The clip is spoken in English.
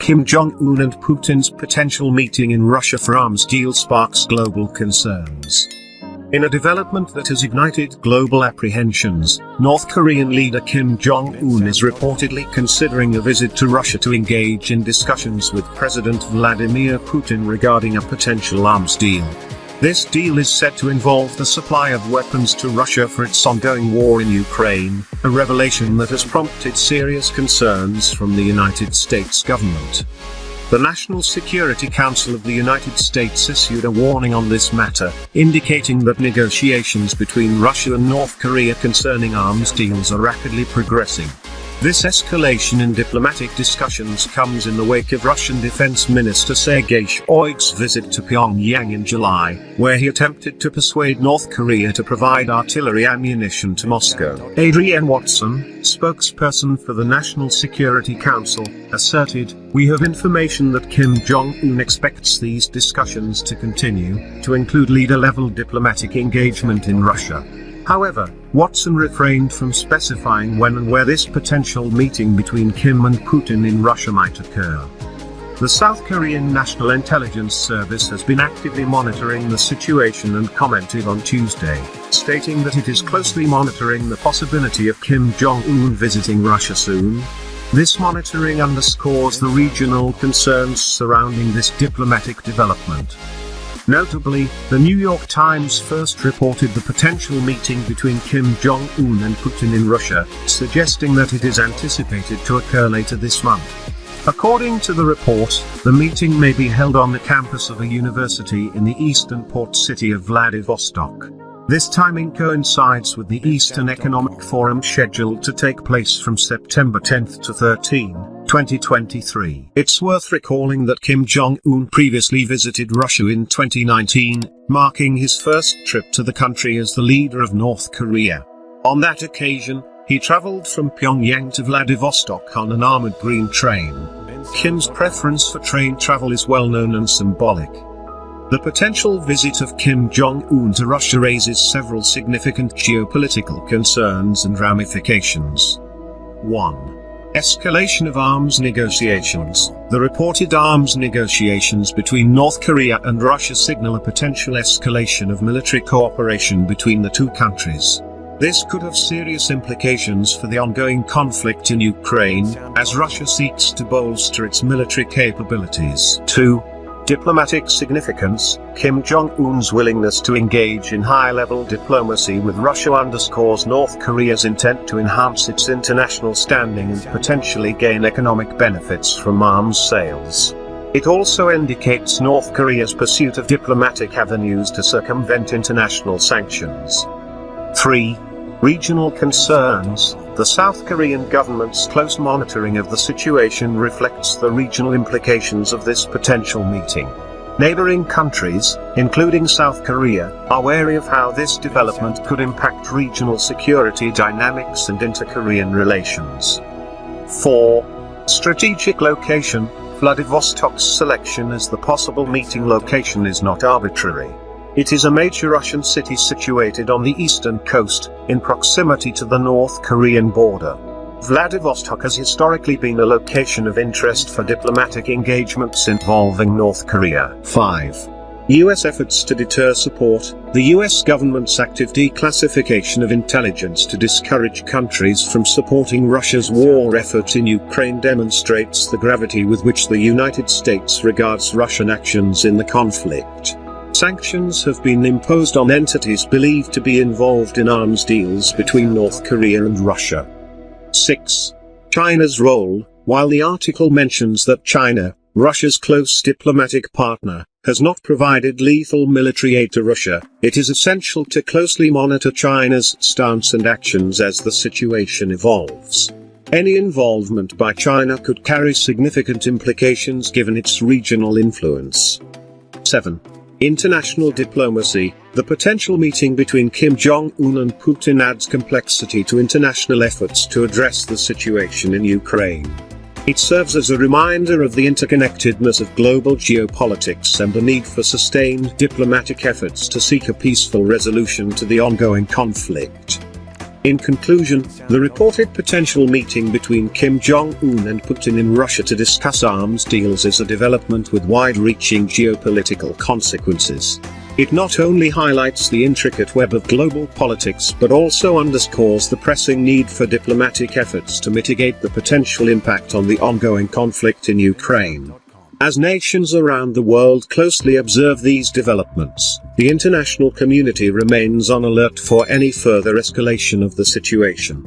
Kim Jong-un and Putin's potential meeting in Russia for arms deal sparks global concerns. In a development that has ignited global apprehensions, North Korean leader Kim Jong-un is reportedly considering a visit to Russia to engage in discussions with President Vladimir Putin regarding a potential arms deal. This deal is said to involve the supply of weapons to Russia for its ongoing war in Ukraine, a revelation that has prompted serious concerns from the United States government. The National Security Council of the United States issued a warning on this matter, indicating that negotiations between Russia and North Korea concerning arms deals are rapidly progressing. This escalation in diplomatic discussions comes in the wake of Russian Defense Minister Sergei Shoigu's visit to Pyongyang in July, where he attempted to persuade North Korea to provide artillery ammunition to Moscow. Adrienne Watson, spokesperson for the National Security Council, asserted, "We have information that Kim Jong-un expects these discussions to continue, to include leader-level diplomatic engagement in Russia." However, Watson refrained from specifying when and where this potential meeting between Kim and Putin in Russia might occur. The South Korean National Intelligence Service has been actively monitoring the situation and commented on Tuesday, stating that it is closely monitoring the possibility of Kim Jong-un visiting Russia soon. This monitoring underscores the regional concerns surrounding this diplomatic development. Notably, the New York Times first reported the potential meeting between Kim Jong-un and Putin in Russia, suggesting that it is anticipated to occur later this month. According to the report, the meeting may be held on the campus of a university in the eastern port city of Vladivostok. This timing coincides with the Eastern Economic Forum scheduled to take place from September 10 to 13, 2023. It's worth recalling that Kim Jong-un previously visited Russia in 2019, marking his first trip to the country as the leader of North Korea. On that occasion, he traveled from Pyongyang to Vladivostok on an armored green train. Kim's preference for train travel is well known and symbolic. The potential visit of Kim Jong-un to Russia raises several significant geopolitical concerns and ramifications. 1. Escalation of arms negotiations. The reported arms negotiations between North Korea and Russia signal a potential escalation of military cooperation between the two countries. This could have serious implications for the ongoing conflict in Ukraine, as Russia seeks to bolster its military capabilities. 2. Diplomatic significance. Kim Jong-un's willingness to engage in high-level diplomacy with Russia underscores North Korea's intent to enhance its international standing and potentially gain economic benefits from arms sales. It also indicates North Korea's pursuit of diplomatic avenues to circumvent international sanctions. 3. Regional concerns. The South Korean government's close monitoring of the situation reflects the regional implications of this potential meeting. Neighboring countries, including South Korea, are wary of how this development could impact regional security dynamics and inter-Korean relations. 4. Strategic location. Vladivostok's selection as the possible meeting location is not arbitrary. It is a major Russian city situated on the eastern coast, in proximity to the North Korean border. Vladivostok has historically been a location of interest for diplomatic engagements involving North Korea. 5. U.S. efforts to deter support. The U.S. government's active declassification of intelligence to discourage countries from supporting Russia's war effort in Ukraine demonstrates the gravity with which the United States regards Russian actions in the conflict. Sanctions have been imposed on entities believed to be involved in arms deals between North Korea and Russia. 6. China's role. While the article mentions that China, Russia's close diplomatic partner, has not provided lethal military aid to Russia, it is essential to closely monitor China's stance and actions as the situation evolves. Any involvement by China could carry significant implications given its regional influence. 7. International diplomacy. The potential meeting between Kim Jong-un and Putin adds complexity to international efforts to address the situation in Ukraine. It serves as a reminder of the interconnectedness of global geopolitics and the need for sustained diplomatic efforts to seek a peaceful resolution to the ongoing conflict. In conclusion, the reported potential meeting between Kim Jong-un and Putin in Russia to discuss arms deals is a development with wide-reaching geopolitical consequences. It not only highlights the intricate web of global politics but also underscores the pressing need for diplomatic efforts to mitigate the potential impact on the ongoing conflict in Ukraine. As nations around the world closely observe these developments, the international community remains on alert for any further escalation of the situation.